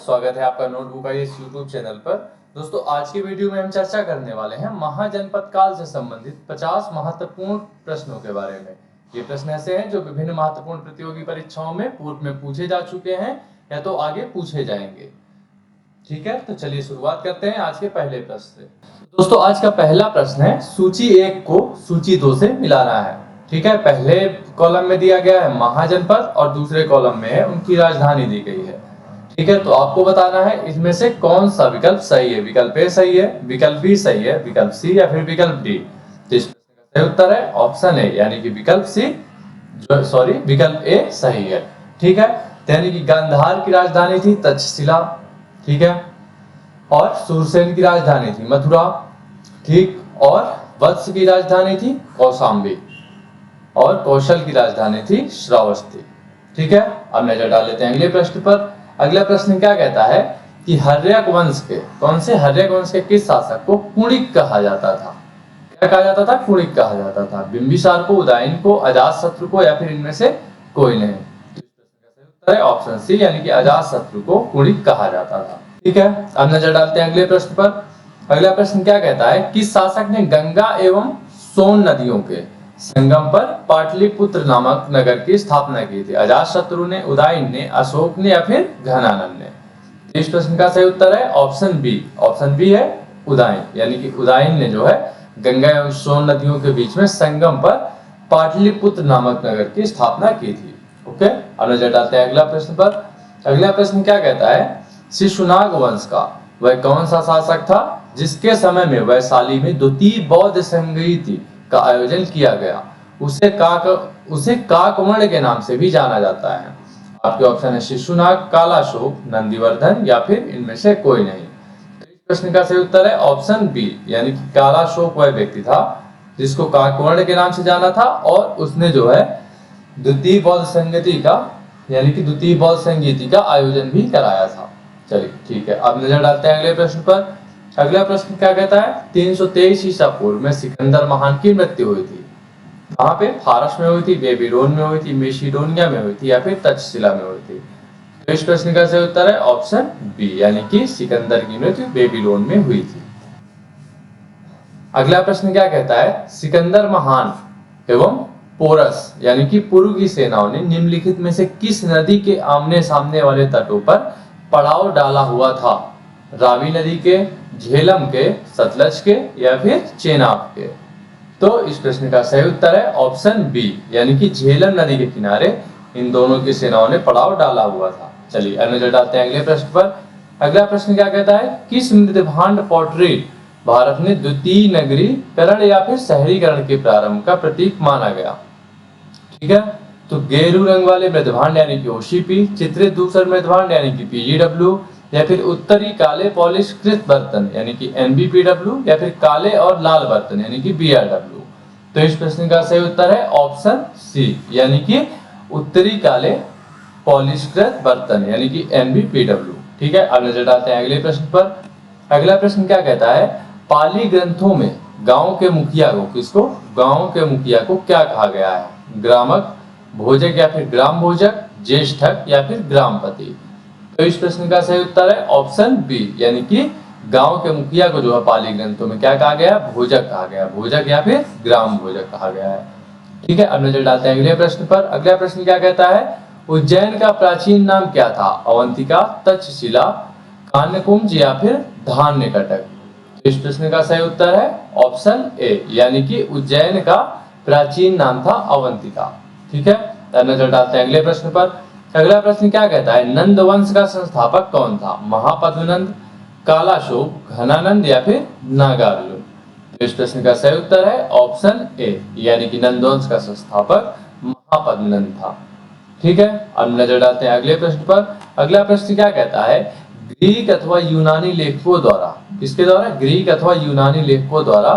स्वागत है आपका नोटबुक का इस YouTube चैनल पर। दोस्तों आज की वीडियो में हम चर्चा करने वाले हैं महाजनपद काल से संबंधित 50 महत्वपूर्ण प्रश्नों के बारे में। ये प्रश्न ऐसे हैं जो विभिन्न महत्वपूर्ण प्रतियोगी परीक्षाओं में पूर्व में पूछे जा चुके हैं या तो आगे पूछे जाएंगे। ठीक है, तो चलिए शुरुआत करते हैं आज के पहले प्रश्न से। दोस्तों आज का पहला प्रश्न है, सूची 1 को सूची 2 से मिलाना है। ठीक है, पहले कॉलम में दिया गया है महाजनपद और दूसरे कॉलम में है उनकी राजधानी दी गई है। ठीक है, तो आपको बताना है इसमें से कौन सा विकल्प सही है। विकल्प ए सही है, विकल्प बी सही है, विकल्प सी या फिर विकल्प डी। तो इस प्रश्न का सही उत्तर है ऑप्शन ए यानी कि विकल्प सी विकल्प ए सही है। ठीक है, यानी कि गांधार की राजधानी थी तक्षशिला। ठीक है, और सूरसेन की राजधानी थी मथुरा। ठीक, और वत्स की राजधानी थी कौशाम्बी और कौशल की राजधानी थी श्रावस्ती। ठीक है, अब नजर डाल लेते हैं अगले प्रश्न पर। अगला प्रश्न क्या कहता है कि हर्यक वंश के कौन से हर्यक वंश के किस शासक को कुणिक कहा जाता था। क्या कहा जाता था? कुणिक कहा जाता था। बिंबिसार को, उदयन को, अजातशत्रु को या फिर इनमें से कोई नहीं। तो इस प्रश्न का सही उत्तर है ऑप्शन सी यानी कि अजातशत्रु को कुणिक कहा जाता था। ठीक है, अब नजर डालते हैं अगले प्रश्न पर। अगला प्रश्न क्या कहता है, किस शासक ने गंगा एवं सोन नदियों के संगम पर पाटलिपुत्र नामक नगर की स्थापना की थी। अजातशत्रु ने, उदयन ने, अशोक ने या फिर घनानंद ने। इस प्रश्न का सही उत्तर है ऑप्शन बी। ऑप्शन बी है उदयन, यानी कि उदयन ने जो है गंगा एवं सोन नदियों के बीच में संगम पर पाटलिपुत्र नामक नगर की स्थापना की थी। ओके, अब नजर डालते हैं अगला प्रश्न पर। अगला प्रश्न क्या कहता है, शिशुनाग वंश का वह कौन सा शासक था जिसके समय में वैशाली में द्वितीय बौद्ध संगीति का आयोजन किया गया। उसे काकवर्ण के नाम से भी जाना जाता है। आपके ऑप्शन है शिशुनाग, कालाशोक, नंदीवर्धन या फिर इनमें से कोई नहीं। तो इस प्रश्न का सही उत्तर है ऑप्शन बी यानी कि कालाशोक वह व्यक्ति था जिसको काकवर्ण के नाम से जाना था और उसने जो है द्वितीय बौद्ध संगीति का यानी कि द्वितीय बौद्ध संगीति का आयोजन भी कराया था। चलिए ठीक है, अब नजर डालते हैं अगले प्रश्न पर। अगला प्रश्न क्या कहता है, 323 ईसा पूर्व में सिकंदर महान की मृत्यु हुई थी। वहां पे फारस में हुई थी, बेबीलोन में हुई थी, मेसिडोनिया में हुई थी या फिर तक्षशिला में हुई थी। तो इस प्रश्न का सही उत्तर है ऑप्शन बी यानी कि सिकंदर की मृत्यु बेबीलोन में हुई थी। अगला प्रश्न क्या कहता है, सिकंदर महान एवं पोरस यानी कि पूर्व की सेनाओं ने निम्नलिखित में से किस नदी के आमने सामने वाले तटों पर पड़ाव डाला हुआ था। रावी नदी के, झेलम के, सतलज के या फिर चेनाब के। तो इस प्रश्न का सही उत्तर है ऑप्शन बी यानी कि झेलम नदी के किनारे इन दोनों की सेनाओं ने पड़ाव डाला हुआ था। चलिए अब नजर डालते हैं अगले प्रश्न पर। अगला प्रश्न क्या कहता है, किस मृदभांड पॉटरी भारत में द्वितीय नगरीकरण या फिर शहरीकरण के प्रारंभ का प्रतीक माना गया। ठीक है, तो गेरू रंग वाले मृदभांड यानी कि ओसीपी, चित्रित धूसर मृदभांड यानी कि पीजीडब्ल्यू या फिर उत्तरी काले पॉलिशकृत बर्तन यानी कि एनबीपीडब्ल्यू या फिर काले और लाल बर्तन यानी कि बीआरडब्ल्यू। तो इस प्रश्न का सही उत्तर है ऑप्शन सी यानी कि उत्तरी काले पॉलिशकृत बर्तन यानी कि एनबीपीडब्ल्यू। ठीक है, अब नजर डालते हैं अगले प्रश्न पर। अगला प्रश्न क्या कहता है, पाली ग्रंथों में गांव के मुखिया को क्या कहा गया है। ग्रामक, भोजक या फिर ग्राम भोजक, ज्येष्ठक या फिर ग्रामपति। तो इस प्रश्न का सही उत्तर है ऑप्शन बी यानी कि गांव के मुखिया को जो है पाली ग्रंथों में क्या कहा गया, भोजक कहा गया। भोजक या फिर ग्राम भोजक कहा गया है। ठीक है, अब नजर डालते हैं अगले प्रश्न पर। अगला प्रश्न क्या कहता है, उज्जैन का प्राचीन नाम क्या था। अवंतिका, तक्षशिला, कान्यकुंज या फिर धान्यकटक। तो इस प्रश्न का सही उत्तर है ऑप्शन ए यानी कि उज्जैन का प्राचीन नाम था अवंतिका। ठीक है, अब नजर डालते हैं अगले प्रश्न पर। अगला प्रश्न क्या कहता है, नंद वंश का संस्थापक कौन था। महापद्मनंद, कालाशोक, घनानंद या फिर नागार्जुन। तो इस प्रश्न का सही उत्तर है ऑप्शन ए यानी कि नंद वंश का संस्थापक महापद्मनंद था। ठीक है, अब नजर डालते हैं अगले प्रश्न पर। अगला प्रश्न क्या कहता है, ग्रीक अथवा यूनानी लेखकों द्वारा किसके द्वारा, ग्रीक अथवा यूनानी लेखकों द्वारा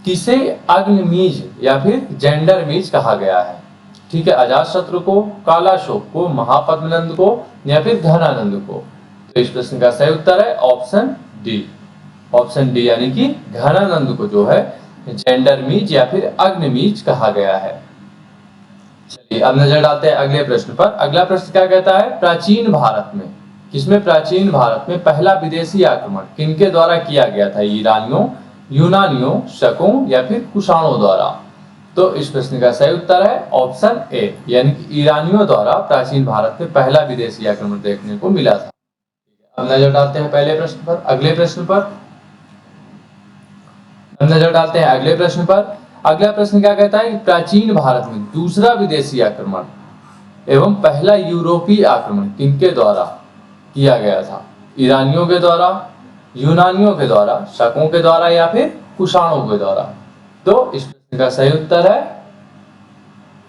किसे अग्निमीज या फिर जेंडरमीज कहा गया है। ठीक है, अजातशत्रु को, कालाशोक को, महापद्मनंद को या फिर घनानंद को। तो इस प्रश्न का सही उत्तर है ऑप्शन डी। ऑप्शन डी यानी कि घनानंद को जो है जेंडरमीज या फिर अग्निमीज कहा गया है। चलिए अब नजर डालते हैं अगले प्रश्न पर। अगला प्रश्न क्या कहता है, प्राचीन भारत में किसमें प्राचीन भारत में पहला विदेशी आक्रमण किनके द्वारा किया गया था? ईरानियों, यूनानियों, शकों या फिर कुषाणों द्वारा? तो इस प्रश्न का सही उत्तर है ऑप्शन ए, यानी कि ईरानियों द्वारा प्राचीन भारत में पहला विदेशी आक्रमण देखने को मिला था। अब नजर डालते हैं पहले प्रश्न पर। अगले प्रश्न पर नजर डालते हैं अगले प्रश्न पर। अगला प्रश्न क्या कहता है? प्राचीन भारत में दूसरा विदेशी आक्रमण एवं पहला यूरोपीय आक्रमण किनके द्वारा किया गया था? ईरानियों के द्वारा, यूनानियों के द्वारा, शकों के द्वारा या फिर कुषाणों के द्वारा? तो इस प्रश्न का सही उत्तर है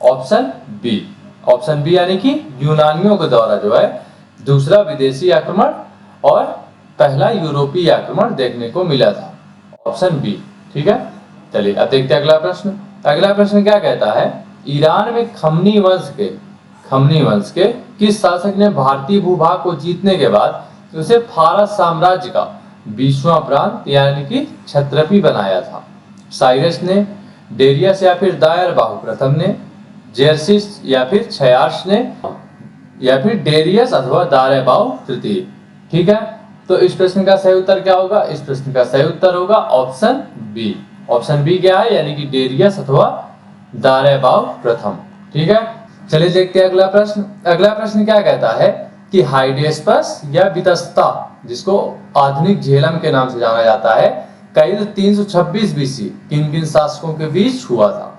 ऑप्शन बी। ऑप्शन बी यानी कि यूनानियों के द्वारा जो है दूसरा विदेशी आक्रमण और पहला यूरोपीय आक्रमण देखने को मिला था। ऑप्शन बी, ठीक है। चलिए अब देखते हैं अगला प्रश्न। अगला प्रश्न क्या कहता है? ईरान में खमनी वंश के किस शासक ने भारतीय भूभाग को जीतने के बाद उसे फारस साम्राज्य का 20वां प्रांत यानी कि क्षत्रपी बनाया था? साइरस ने, डेरियस या फिर दायर बाहु प्रथम ने, जेरसिस या फिर क्षयार्स ने, या फिर डेरियस अथवा दायर बाहु तृतीय? ठीक है, तो इस प्रश्न का सही उत्तर क्या होगा? इस प्रश्न का सही उत्तर होगा ऑप्शन बी। ऑप्शन बी क्या है? यानी कि डेरियस अथवा दायर बाहु प्रथम। ठीक है, चलिए देखते हैं अगला प्रश्न। अगला प्रश्न क्या कहता है कि हाइडेस्पस या वितस्ता, जिसको आधुनिक झेलम के नाम से जाना जाता है, कई 326 बीसी किन किन शासकों के बीच हुआ था?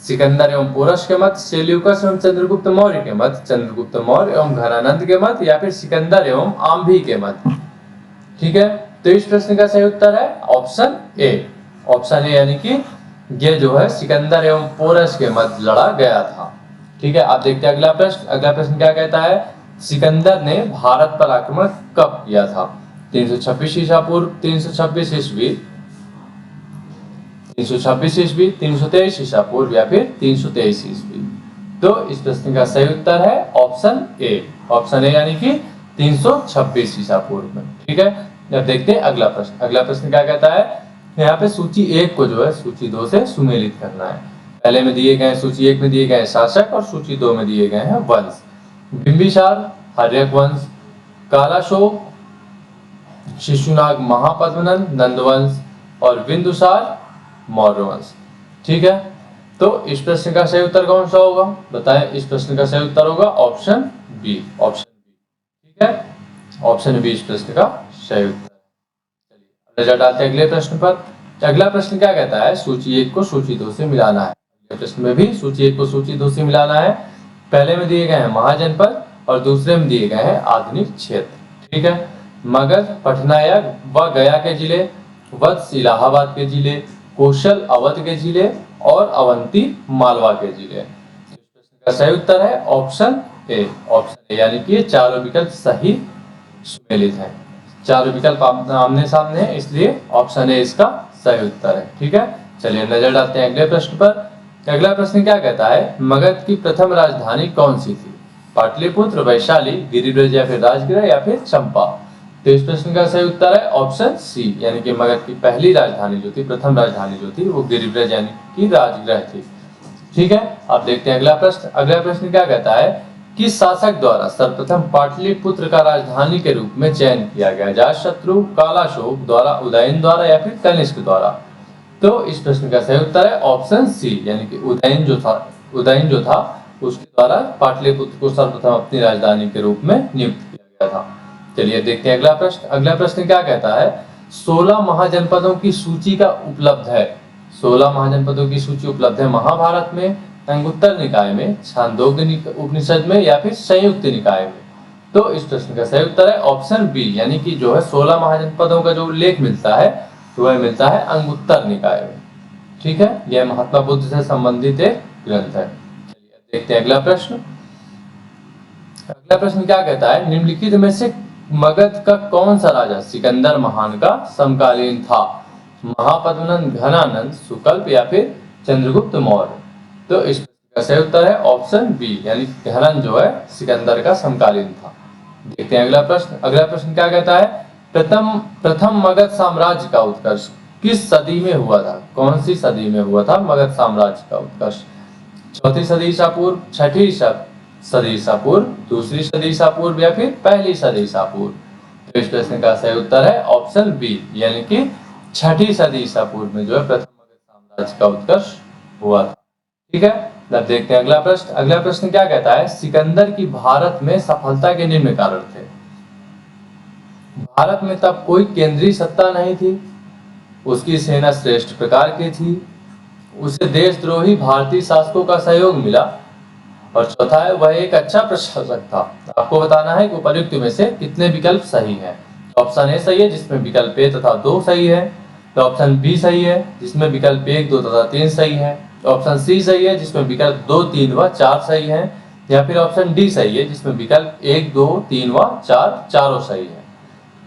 सिकंदर एवं पोरस के मत, सेल्यूकस एवं चंद्रगुप्त मौर्य के मत, चंद्रगुप्त मौर्य एवं घनानंद के मत, या फिर सिकंदर एवं आम्भी के मत? ठीक है, तो इस प्रश्न का सही उत्तर है ऑप्शन ए। ऑप्शन ए यानी कि ये जो है सिकंदर एवं पोरस के मत लड़ा गया था। ठीक है, आप देखते हैं अगला प्रश्न। अगला प्रश्न क्या कहता है? सिकंदर ने भारत पर आक्रमण कब किया था? 326 ईसा पूर्व, 326 ईस्वी, 326 ईस्वी, 323 ईसा पूर्व या फिर 323 ईस्वी? तो इस प्रश्न का सही उत्तर है ऑप्शन ए। ऑप्शन ए यानी कि 326 ईसा पूर्व में। ठीक है, अब देखते हैं अगला प्रश्न। अगला प्रश्न क्या कहता है? यहाँ पे सूची 1 को जो है सूची 2 से सुमेलित करना है। पहले में दिए गए सूची 1 में दिए गए शासक और सूची 2 में दिए गए हैं वंश। बिंबिसार, हर्यक वंश, कालाशोक, शिशुनाग महापद्मनंद नंदवंश और बिंदुसार मौर्य वंश। ठीक है, तो इस प्रश्न का सही उत्तर कौन सा होगा? बताएं। इस प्रश्न का सही उत्तर होगा ऑप्शन बी। ऑप्शन बी, ठीक है, ऑप्शन बी इस प्रश्न का सही उत्तर। चलिए नजर डालते हैं अगले प्रश्न पर। अगला प्रश्न क्या कहता है? सूची 1 को सूची 2 से मिलाना है। अगले प्रश्न में भी सूची 1 को सूची 2 से मिलाना है। पहले में दिए गए हैं महाजनपद और दूसरे में दिए गए हैं आधुनिक क्षेत्र। ठीक है, मगध पटना या व गया के जिले, वत्स इलाहाबाद के जिले, कौशल अवध के जिले और अवंती मालवा के जिले? इस प्रश्न का सही उत्तर है ऑप्शन ए। ऑप्शन ए यानी कि ये चारों विकल्प सही सुमेलित हैं। चारों विकल्प आमने सामने है, इसलिए ऑप्शन ए इसका सही उत्तर है। ठीक है, चलिए नजर डालते हैं अगले प्रश्न पर। अगला प्रश्न क्या कहता है? मगध की प्रथम राजधानी कौन सी थी? पाटलिपुत्र, वैशाली, गिरिब्रज या फिर राजगृह या फिर चंपा? तो इस प्रश्न का सही उत्तर है ऑप्शन सी, यानी कि मगध की पहली राजधानी जो थी, प्रथम राजधानी जो थी, वो गिरिब्रज यानी कि राजगृह थी। ठीक है, अब देखते हैं अगला प्रश्न। अगला प्रश्न क्या कहता है? किस शासक द्वारा सर्वप्रथम पाटलिपुत्र का राजधानी के रूप में चयन किया गया? जातशत्रु, कालाशोक द्वारा, उदयन द्वारा या फिर कनिष्क द्वारा? तो इस प्रश्न का सही उत्तर है ऑप्शन सी, यानी कि उदयन जो था उसके द्वारा पाटलिपुत्र को सर्वप्रथम अपनी राजधानी के रूप में नियुक्त किया गया था। चलिए देखते हैं अगला प्रश्न। अगला प्रश्न क्या कहता है? 16 महाजनपदों की सूची का उपलब्ध है। 16 महाजनपदों की सूची उपलब्ध है महाभारत में, अंगुत्तर निकाय में, छांदोग्य उपनिषद में या फिर संयुक्त निकाय में? तो इस प्रश्न का सही उत्तर है ऑप्शन बी, यानी कि जो है 16 महाजनपदों का जो उल्लेख मिलता है वह मिलता है अंगुत्तर निकाय में। ठीक है, यह महात्मा बुद्ध से संबंधित एक ग्रंथ है। चलिए देखते हैं अगला प्रश्न। अगला प्रश्न क्या कहता है? निम्नलिखित में से मगध का कौन सा राजा सिकंदर महान का समकालीन था? महापद्मनंद, घनानंद, सुकल्प या फिर चंद्रगुप्त मौर्य? तो इस प्रश्न का सही उत्तर है ऑप्शन बी, यानी घनानंद जो है सिकंदर का समकालीन था। देखते हैं अगला प्रश्न। अगला प्रश्न क्या कहता है? प्रथम मगध साम्राज्य का उत्कर्ष किस सदी में हुआ था? कौन सी सदी में हुआ था मगध साम्राज्य का उत्कर्ष? 4वीं सदी ईसा पूर्व, 6वीं सदी ईसा पूर्व, दूसरी सदी ईसा पूर्व या फिर पहली सदी ईसा पूर्व। तो इस प्रश्न का सही उत्तर है ऑप्शन बी, यानी कि छठी सदी ईसा पूर्व में जो है प्रथम मगध साम्राज्य का उत्कर्ष हुआ था। ठीक है, अब देखते हैं अगला प्रश्न। अगला प्रश्न क्या कहता है, सिकंदर की भारत में सफलता के निम्न कारण थे। भारत में तब कोई केंद्रीय सत्ता नहीं थी, उसकी सेना श्रेष्ठ प्रकार की थी, उसे देशद्रोही भारतीय शासकों का सहयोग मिला, और चौथा है वह एक अच्छा प्रशासक था। आपको बताना है कि उपर्युक्त में से कितने विकल्प सही हैं। ऑप्शन ए सही है जिसमें विकल्प ए तथा 2 सही है, तो ऑप्शन बी सही है जिसमें विकल्प 1, 2 तथा 3 सही है, ऑप्शन सी सही है जिसमें विकल्प 2, 3 व 4 सही है, या फिर ऑप्शन डी सही है जिसमें विकल्प 1, 2, 3 व 4 चारों सही है।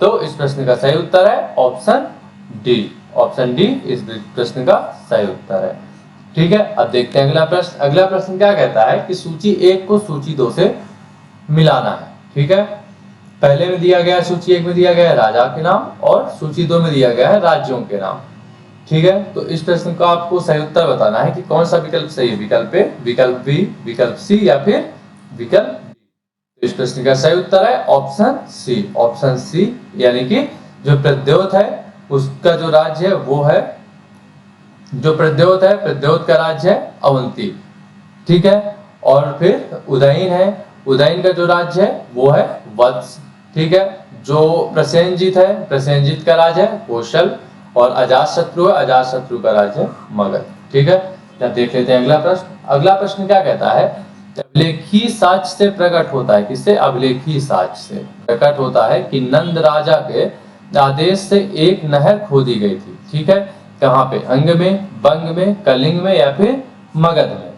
तो इस प्रश्न का सही उत्तर है ऑप्शन डी। ऑप्शन डी इस प्रश्न का सही उत्तर है। ठीक है, अब देखते हैं अगला प्रश्न। अगला प्रश्न क्या कहता है कि सूची 1 को सूची 2 से मिलाना है। ठीक है, पहले में दिया गया, सूची 1 में दिया गया है राजा के नाम और सूची 2 में दिया गया है राज्यों के नाम। ठीक है, तो इस प्रश्न का आपको सही उत्तर बताना है कि कौन सा विकल्प सही है, विकल्प ए, विकल्प बी, विकल्प सी या फिर विकल्प डी। तो इस प्रश्न का सही उत्तर है ऑप्शन सी। ऑप्शन सी, यानी कि जो प्रद्योत है उसका जो राज्य है वो है, जो प्रद्योत है, प्रद्योत का राज्य है अवंती। ठीक है, और फिर उदयन है, उदयन का जो राज्य है वो है वत्स। ठीक है, जो प्रसेनजीत है, प्रसेनजीत का राज्य है कौशल, और अजातशत्रु है, अजातशत्रु का राज्य है मगध। ठीक है, अब देख लेते हैं अगला प्रश्न। अगला प्रश्न क्या कहता है, अभिलेखी साक्ष्य से प्रकट होता है, किससे, अभिलेखी साक्ष्य से प्रकट होता है कि नंद राजा के आदेश से एक नहर खोदी गई थी। ठीक है, कहाँ पे, अंग में, बंग में, कलिंग में या फिर मगध में।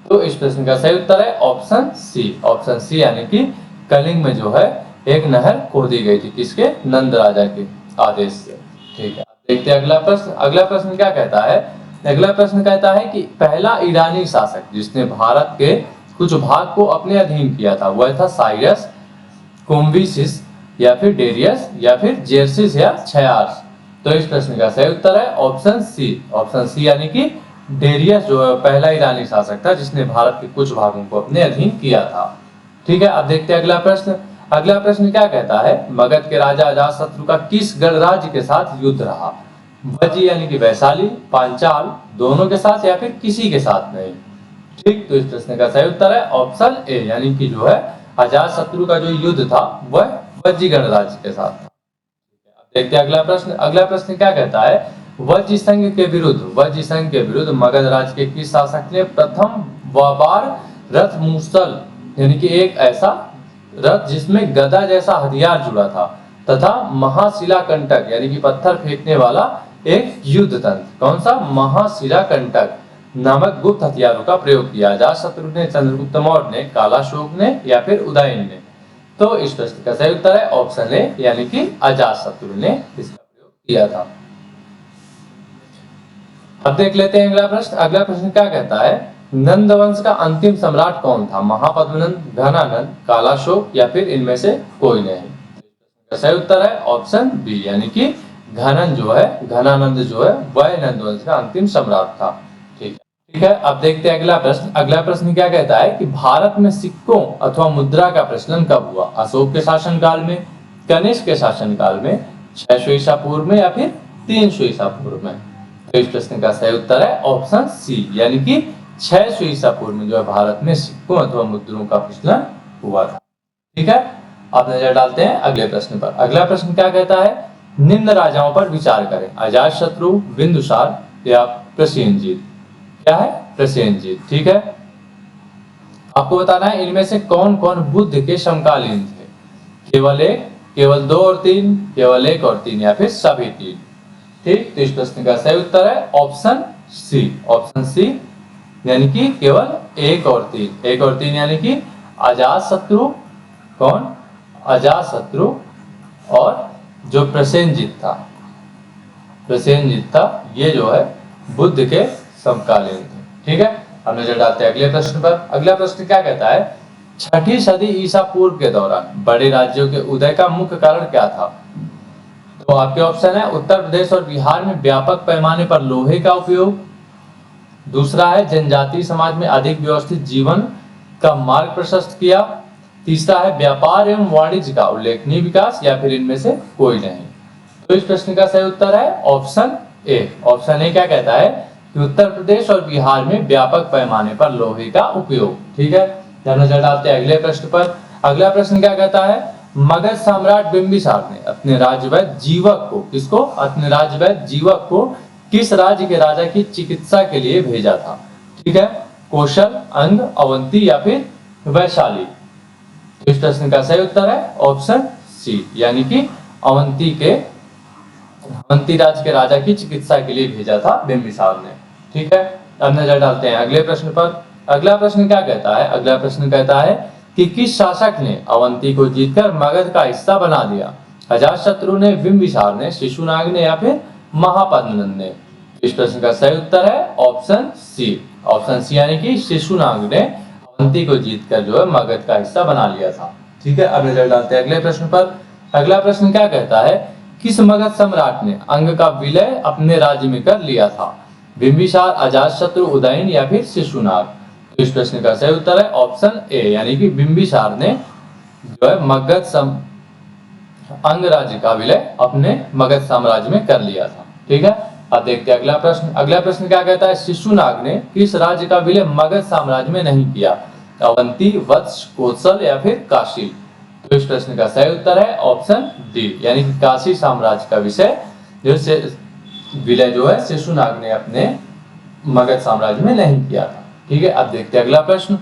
तो इस प्रश्न का सही उत्तर है ऑप्शन सी। ऑप्शन सी, यानी कि कलिंग में जो है एक नहर खोदी गई थी, किसके, नंद राजा के आदेश से। ठीक है, देखते हैं अगला प्रश्न। अगला प्रश्न क्या कहता है, अगला प्रश्न कहता है कि पहला ईरानी शासक जिसने भारत के कुछ भाग को अपने अधीन किया था वह था साइरस, कोम्बिसिस या फिर डेरियस या फिर जेरसिस या छयार्स। तो इस प्रश्न का सही उत्तर है ऑप्शन सी। ऑप्शन सी, यानी कि डेरियस जो है पहला ईरानी शासक था जिसने भारत के कुछ भागों को अपने अधीन किया था। ठीक है, अब देखते हैं अगला प्रश्न। अगला प्रश्न क्या कहता है, मगध के राजा अजातशत्रु का किस गणराज्य के साथ युद्ध रहा। वज्जी यानी कि वैशाली, पांचाल, दोनों के साथ या फिर किसी के साथ नहीं। ठीक, तो इस प्रश्न का सही उत्तर है ऑप्शन ए, यानी कि जो है अजातशत्रु का जो युद्ध था वह वज्जी गणराज्य के साथ था। देखते हैं अगला प्रश्न। अगला प्रश्न क्या कहता है, वज्जी संघ के विरुद्ध मगध राज्य के किस शासक ने प्रथम बार रथ मूसल, यानी कि एक ऐसा रथ जिसमें गदा जैसा हथियार जुड़ा था, तथा महाशिला कंटक यानी कि पत्थर फेंकने वाला एक युद्ध तंत्र, कौन सा, महाशिला कंटक नामक गुप्त हथियारों का प्रयोग किया। अजातशत्रु ने, चंद्रगुप्त मौर्य ने, कालाशोक ने या फिर उदयन ने। तो इस प्रश्न का सही उत्तर है ऑप्शन ए, यानी कि अजातशत्रु ने इसका प्रयोग किया था। अब देख लेते हैं अगला प्रश्न। अगला प्रश्न क्या कहता है, नंद वंश का अंतिम सम्राट कौन था, महापद्मनंद, घनानंद, कालाशोक या फिर इनमें से कोई नहीं। इसका सही उत्तर है ऑप्शन बी, यानी कि घनानंद जो है वह नंद वंश का अंतिम सम्राट था। ठीक है, अब देखते हैं अगला प्रश्न। अगला प्रश्न क्या कहता है कि भारत में सिक्कों अथवा मुद्रा का प्रचलन कब हुआ, अशोक के शासनकाल में, कनिष्क के शासनकाल में, 600 ईसा पूर्व में या फिर 300 ईसा पूर्व में। तो इस प्रश्न का सही उत्तर है ऑप्शन सी, यानी कि 600 ईसा पूर्व में जो है भारत में सिक्कों अथवा मुद्रों का प्रचलन हुआ था। ठीक है, अब नजर डालते हैं अगले प्रश्न पर। अगला प्रश्न क्या कहता है, निम्न राजाओं पर विचार करें, अजातशत्रु, बिंदुसार या प्रसेनजीत। क्या है, प्रसेनजीत। ठीक है, आपको बताना है इनमें से कौन कौन बुद्ध के समकालीन थे, केवल एक, केवल 2 और 3, केवल 1 और 3 या फिर सभी 3। ठीक, तो इस प्रश्न का सही उत्तर है ऑप्शन सी। ऑप्शन सी, यानी कि केवल 1 और 3। 1 और 3 यानी कि अजातशत्रु, कौन, अजातशत्रु और जो प्रसेनजीत था, ये जो है बुद्ध के समकालीन थे। ठीक है, अब नजर डालते हैं अगले प्रश्न पर। अगला प्रश्न क्या कहता है, छठी सदी ईसा पूर्व के दौरान बड़े राज्यों के उदय का मुख्य कारण क्या था। तो आपके ऑप्शन है उत्तर प्रदेश और बिहार में व्यापक पैमाने पर लोहे का उपयोग, दूसरा है जनजातीय समाज में अधिक व्यवस्थित जीवन का मार्ग प्रशस्त किया। तीसरा है व्यापार एवं वाणिज्य का उल्लेखनीय विकास, या फिर इनमें से कोई नहीं। तो इस प्रश्न का सही उत्तर है ऑप्शन ए। ऑप्शन ए क्या कहता है कि उत्तर प्रदेश और बिहार में व्यापक पैमाने पर लोहे का उपयोग। ठीक है, नजर डालते हैं अगले प्रश्न पर। अगला प्रश्न क्या कहता है, मगध सम्राट बिंबिसार ने अपने राज्यवैद्य जीवक को, किसको, अपने राज्यवैद्य जीवक को किस राज्य के राजा की चिकित्सा के लिए भेजा था। ठीक है, कौशल, अंग, अवंती या फिर वैशाली। इस प्रश्न का सही उत्तर है ऑप्शन सी, यानी कि अवंती राज्य के राजा की चिकित्सा के लिए भेजा था बिंबिसार ने। ठीक है, अब नजर डालते हैं अगले प्रश्न पर। अगला प्रश्न क्या कहता है, अगला प्रश्न कहता है कि किस शासक ने अवंती को जीतकर मगध का हिस्सा बना दिया। अजातशत्रु ने, बिंबिसार ने, शिशुनाग ने या फिर महापद्मनंद ने। इस प्रश्न का सही उत्तर है ऑप्शन सी। ऑप्शन सी यानी कि शिशुनाग ने अवंती को जीतकर जो है मगध का हिस्सा बना लिया था। ठीक है, अब नजर डालते हैं अगले प्रश्न पर। अगला प्रश्न क्या कहता है, किस मगध सम्राट ने अंग का विलय अपने राज्य में कर लिया था। बिंबिसार, अजातशत्रु, उदयन या फिर शिशुनाग। तो इस प्रश्न का सही उत्तर है ऑप्शन ए, यानी कि बिंबिसार ने जो है अंग राज्य का विलय अपने मगध साम्राज्य में कर लिया था। ठीक है, अब देखते हैं अगला प्रश्न। अगला प्रश्न क्या कहता है, शिशुनाग ने किस राज्य का विलय मगध साम्राज्य में नहीं किया। अवंती, वत्स, कोसल या फिर काशी। तो इस प्रश्न का सही उत्तर है ऑप्शन डी, यानी कि काशी साम्राज्य का विलय जो है शिशुनाग ने अपने मगध साम्राज्य में नहीं किया था। ठीक है, अब देखते हैं अगला प्रश्न।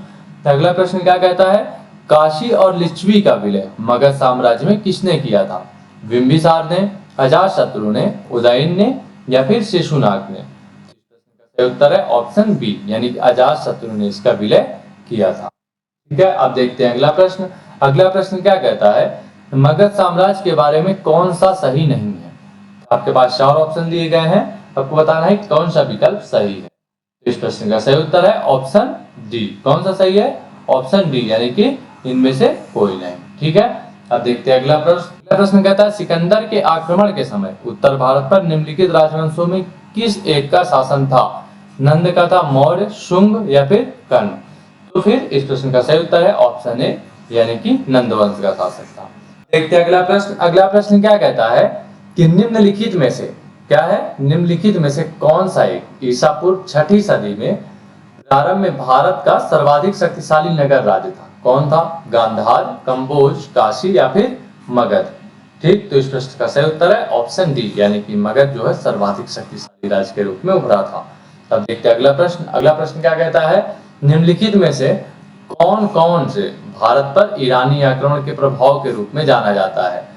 अगला प्रश्न क्या कहता है, काशी और लिच्छवी का विलय मगध साम्राज्य में किसने किया था। बिंबिसार ने, अजातशत्रु ने, उदयन ने या फिर शिशुनाग ने। इस प्रश्न का सही उत्तर है ऑप्शन बी, यानी कि अजातशत्रु ने इसका विलय किया था। ठीक है, अब देखते हैं अगला प्रश्न। अगला प्रश्न क्या कहता है, मगध साम्राज्य के बारे में कौन सा सही नहीं है। आपके पास 4 ऑप्शन दिए गए हैं, आपको बताना है कौन सा विकल्प सही है। इस प्रश्न का सही उत्तर है ऑप्शन डी। कौन सा सही है, ऑप्शन डी, यानी कि इनमें से कोई नहीं। ठीक है, अब देखते हैं अगला प्रश्न। अगला प्रश्न कहता है, सिकंदर के आक्रमण के समय उत्तर भारत पर निम्नलिखित राजवंशों में किस एक का शासन था। नंद का था, मौर्य, शुंग या फिर कर्ण। तो फिर इस प्रश्न का सही उत्तर है ऑप्शन ए, यानी कि नंद वंश का शासक था। देखते हैं अगला प्रश्न। अगला प्रश्न क्या कहता है कि निम्नलिखित में से, क्या है, निम्नलिखित में से कौन सा एक ईसा पूर्व 6ठी सदी में प्रारंभ में भारत का सर्वाधिक शक्तिशाली नगर राज्य था। कौन था, गांधार, कंबोज, काशी या फिर मगध। ठीक, तो इस प्रश्न का सही उत्तर है ऑप्शन डी, यानी कि मगध जो है सर्वाधिक शक्तिशाली राज्य के रूप में उभरा था। अब देखते हैं अगला प्रश्न। अगला प्रश्न क्या कहता है, निम्नलिखित में से कौन कौन से भारत पर ईरानी आक्रमण के प्रभाव के रूप में जाना जाता है।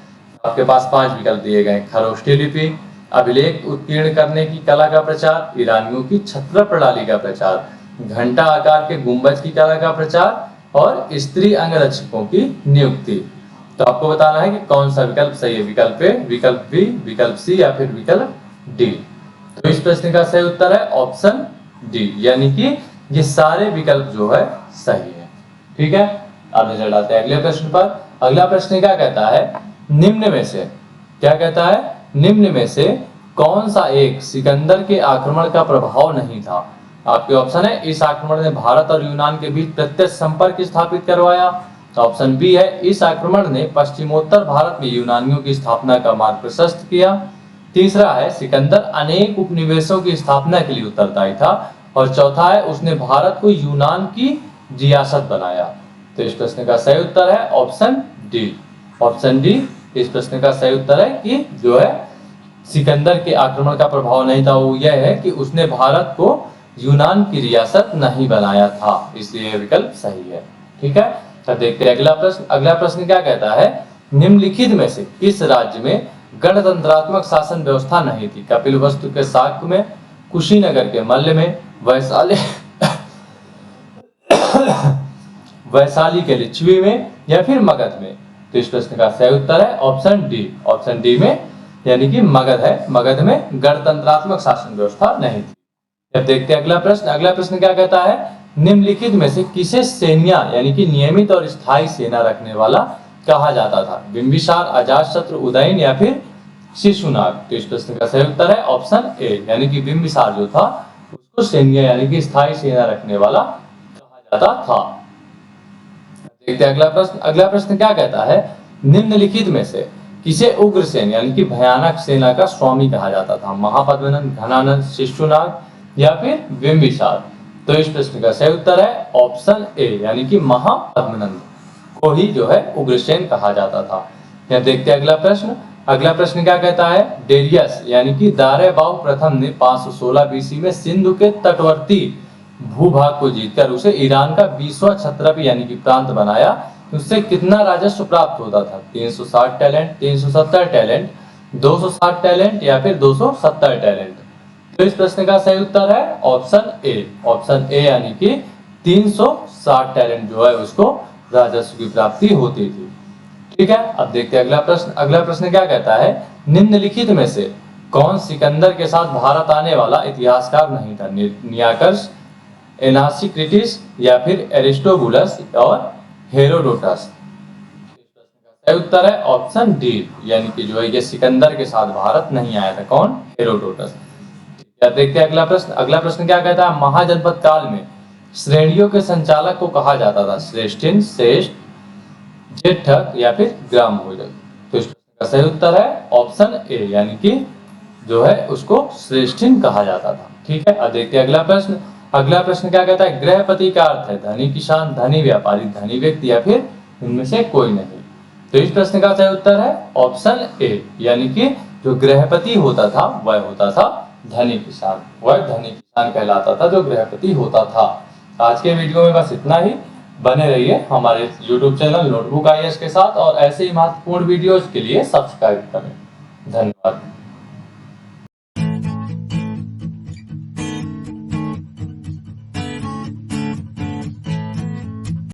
आपके पास 5 विकल्प दिए गए, खरोष्ठी लिपि, अभिलेख उत्कीर्ण करने की कला का प्रचार, ईरानियों की छत्र प्रणाली का प्रचार, घंटा आकार के गुंबज की कला का प्रचार और स्त्री अंगरक्षकों की नियुक्ति। तो आपको बताना है कि कौन सा विकल्प सही है। विकल्प ए, विकल्प बी, विकल्प सी या फिर विकल्प डी। तो इस प्रश्न का सही उत्तर है ऑप्शन डी, यानी कि ये सारे विकल्प जो है सही है। ठीक है, अब नजर डालते हैं अगले प्रश्न पर। अगला प्रश्न क्या कहता है, निम्न में से, क्या कहता है, निम्न में से कौन सा एक सिकंदर के आक्रमण का प्रभाव नहीं था। आपके ऑप्शन है, इस आक्रमण ने भारत और यूनान के बीच प्रत्यक्ष संपर्क स्थापित करवाया। तो ऑप्शन बी है, इस आक्रमण ने पश्चिमोत्तर भारत में यूनानियों की स्थापना का मार्ग प्रशस्त किया। तीसरा है, सिकंदर अनेक उपनिवेशों की स्थापना के लिए उत्तरदायी था। और चौथा है, उसने भारत को यूनान की रियासत बनाया। तो इस प्रश्न का सही उत्तर है ऑप्शन डी। ऑप्शन डी इस प्रश्न का सही उत्तर है कि जो है सिकंदर के आक्रमण का प्रभाव नहीं था, वो यह है कि उसने भारत को यूनान की रियासत नहीं बनाया था, इसलिए यह विकल्प सही है। ठीक है, तो देखते हैं अगला प्रश्न। अगला प्रश्न क्या कहता है, निम्नलिखित में से किस राज्य में गणतंत्रात्मक शासन व्यवस्था नहीं थी। कपिलवस्तु के शाक्य में, कुशीनगर के मल्ल में, वैशाली के लिच्छवी में या फिर मगध में। तो इस प्रश्न का सही उत्तर है ऑप्शन डी। ऑप्शन डी में, यानी कि मगध है, मगध में गणतंत्रात्मक शासन व्यवस्था नहीं थी। अब देखते हैं अगला प्रश्न। अगला प्रश्न क्या कहता है, निम्नलिखित में से किसे सैन्य यानी कि नियमित और स्थायी सेना रखने वाला कहा जाता था। बिंबिसार, अजातशत्रु, उदयन या फिर शिशुनाग। तो इस प्रश्न का सही उत्तर है ऑप्शन ए, यानी कि बिंबिसार जो था उसको सैन्य यानी कि स्थायी सेना रखने वाला कहा जाता था। देखते हैं अगला प्रश्न क्या कहता है, निम्नलिखित में से किसे उग्रसेन यानी कि भयानक सेना का स्वामी कहा जाता था, महापद्मनंद, घनानंद, शिशुनाग या फिर बिंबिसार। तो इस प्रश्न का सही उत्तर है ऑप्शन ए यानी कि महापद्मनंद को ही जो है उग्रसेन कहा जाता था। यहाँ देखते हैं अगला प्रश्न क्या कहता है, डेरियस यानी कि दारेबाऊ प्रथम ने 516 बीसी में सिंधु के तटवर्ती भूभाग को जीतकर उसे ईरान का 20वां क्षत्रप यानी कि प्रांत बनाया। उससे कितना राजस्व प्राप्त होता था, 360 टैलेंट, 370 टैलेंट, 260 टैलेंट या फिर 270 टैलेंट। तो इस प्रश्न का सही उत्तर है ऑप्शन ए यानी कि 360 टैलेंट जो है उसको राजस्व की प्राप्ति होती थी। ठीक है, अब देखते हैं अगला प्रश्न क्या कहता है, निम्नलिखित में से कौन सिकंदर के साथ भारत आने वाला इतिहासकार नहीं था, नियाकर्स, एनासिक्रिटिस या फिर एरिस्टोबुलस और हेरोडोटस। सही उत्तर है ऑप्शन डी यानी कि जो है ये सिकंदर के साथ भारत नहीं आया था, कौन, हेरोडोटस। देखते हैं अगला प्रश्न क्या कहता है, महाजनपद काल में श्रेणियों के संचालक को कहा जाता था, श्रेष्ठिन, श्रेष्ठ, जेठक या फिर ग्राम भोजक। तो इस प्रश्न का सही उत्तर है ऑप्शन ए यानी कि जो है उसको श्रेष्ठिन कहा जाता था। ठीक है, अब देखते हैं अगला प्रश्न क्या कहता है, गृहपति का अर्थ है धनी किसान, धनी व्यापारी, धनी व्यक्ति या फिर इनमें से कोई नहीं। तो इस प्रश्न का सही उत्तर है ऑप्शन ए यानी कि जो गृहपति होता था वह होता था धनी किसान, वह धनी किसान कहलाता था जो गृहपति होता था। आज के वीडियो में बस इतना ही। बने रहिए हमारे YouTube चैनल नोटबुक IAS के साथ और ऐसे ही महत्वपूर्ण वीडियोस के लिए सब्सक्राइब करें। धन्यवाद।